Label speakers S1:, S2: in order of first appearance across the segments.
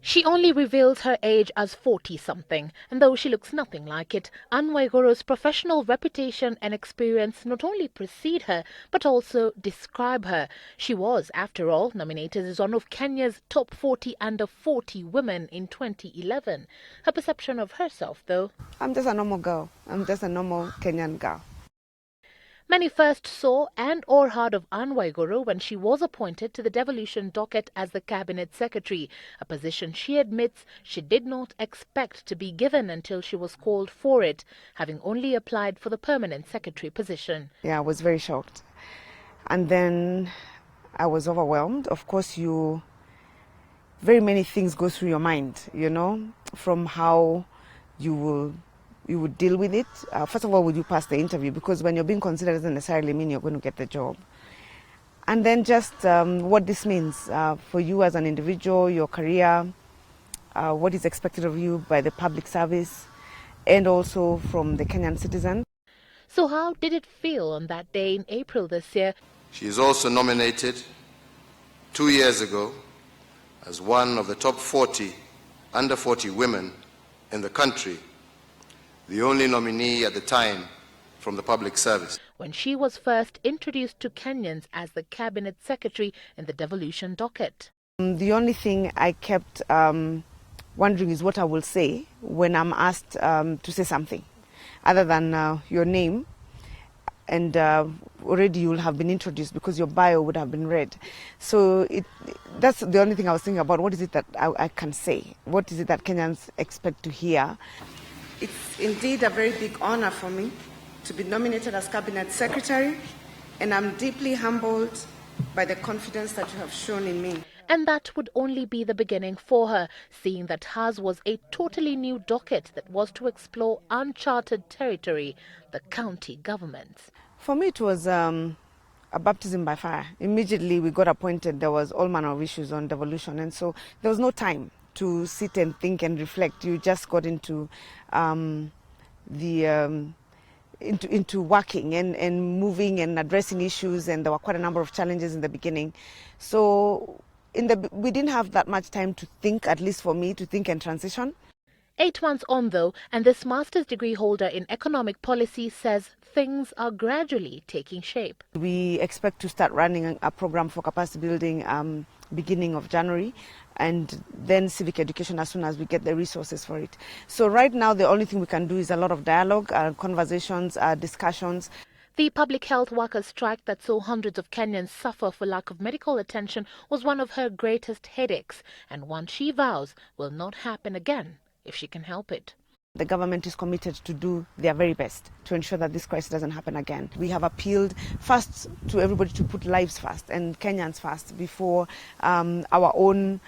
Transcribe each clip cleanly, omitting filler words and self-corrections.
S1: She only reveals her age as 40-something, and though she looks nothing like it, Ann Waiguru's professional reputation and experience not only precede her, but also describe her. She was, after all, nominated as one of Kenya's top 40 under 40 women in 2011. Her perception of herself, though:
S2: I'm just a normal girl. I'm just a normal Kenyan girl.
S1: Many first saw and or heard of Ann Waiguru when she was appointed to the devolution docket as the cabinet secretary, a position she admits she did not expect to be given until she was called for it, having only applied for the permanent secretary position.
S2: Yeah, I was very shocked. And then I was overwhelmed. Of course, very many things go through your mind, from how you would deal with it. First of all, would you pass the interview? Because when you're being considered doesn't necessarily mean you're going to get the job. And then just what this means for you as an individual, your career, what is expected of you by the public service, and also from the Kenyan citizen.
S1: So how did it feel on that day in April this year?
S3: She is also nominated 2 years ago as one of the top 40 under 40 women in the country, the only nominee at the time from the public service.
S1: When she was first introduced to Kenyans as the cabinet secretary in the devolution docket.
S2: The only thing I kept wondering is what I will say when I'm asked to say something, other than your name, and already you'll have been introduced because your bio would have been read. So that's the only thing I was thinking about. What is it that I can say? What is it that Kenyans expect to hear? It's indeed a very big honor for me to be nominated as cabinet secretary, and I'm deeply humbled by the confidence that you have shown in me.
S1: And that would only be the beginning for her, seeing that hers was a totally new docket that was to explore uncharted territory, the county governments.
S2: For me, it was a baptism by fire. Immediately we got appointed, there was all manner of issues on devolution, and so there was no time to sit and think and reflect. You just got into into working and moving and addressing issues, and there were quite a number of challenges in the beginning. So we didn't have that much time to think, at least for me, to think and transition.
S1: 8 months on, though, and this master's degree holder in economic policy says things are gradually taking shape.
S2: We expect to start running a program for capacity building beginning of January, and then civic education as soon as we get the resources for it. So right now, the only thing we can do is a lot of dialogue, conversations, discussions.
S1: The public health workers' strike that saw hundreds of Kenyans suffer for lack of medical attention was one of her greatest headaches, and one she vows will not happen again if she can help it.
S2: The government is committed to do their very best to ensure that this crisis doesn't happen again. We have appealed first to everybody to put lives first and Kenyans first before our own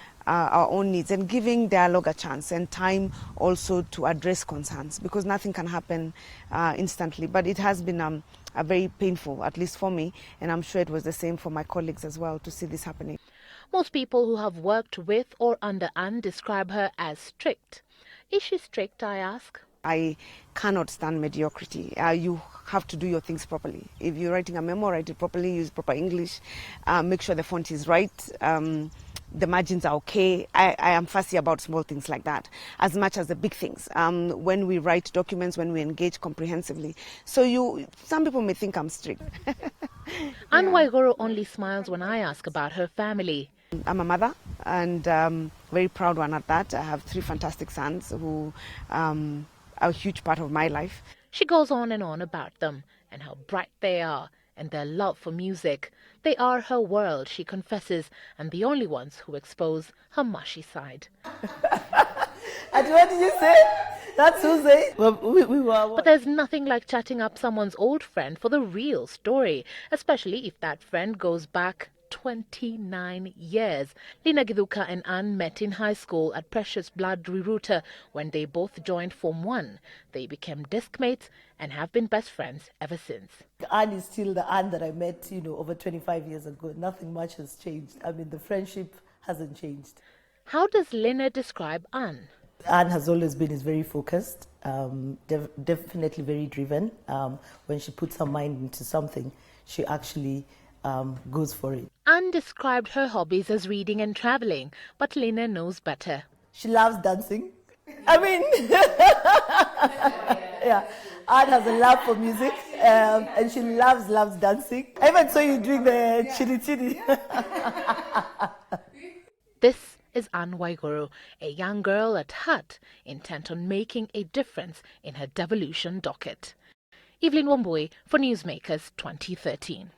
S2: needs, and giving dialogue a chance and time also to address concerns, because nothing can happen instantly. But it has been a very painful, at least for me, and I'm sure it was the same for my colleagues as well, to see this happening.
S1: Most people who have worked with or under Ann describe her as strict. Is she strict, I ask?
S2: I cannot stand mediocrity. You have to do your things properly. If you're writing a memo, write it properly, use proper English, make sure the font is right, the margins are okay. I am fussy about small things like that as much as the big things. When we write documents, when we engage comprehensively. So some people may think I'm strict.
S1: Ann Waiguru only smiles when I ask about her family.
S2: I'm a mother, and very proud one at that. I have 3 fantastic sons who are a huge part of my life.
S1: She goes on and on about them and how bright they are and their love for music. They are her world, she confesses, and the only ones who expose her mushy side.
S4: And what did you say? That's Susie.
S1: But there's nothing like chatting up someone's old friend for the real story, especially if that friend goes back 29 years. Lina Githuka and Ann met in high school at Precious Blood Riruta when they both joined Form 1. They became desk mates and have been best friends ever since.
S4: Ann is still the Ann that I met, over 25 years ago. Nothing much has changed. I mean, the friendship hasn't changed.
S1: How does Lina describe Ann?
S4: Ann has always been very focused, definitely very driven. When she puts her mind into something, she actually goes for it.
S1: Ann described her hobbies as reading and traveling, but Lina knows better.
S4: She loves dancing. I mean, yeah. Anne has a love for music, and she loves dancing. I even saw you doing the chili chili.
S1: This is Ann Waiguru, a young girl at heart, intent on making a difference in her devolution docket. Evelyn Wambui for Newsmakers 2013.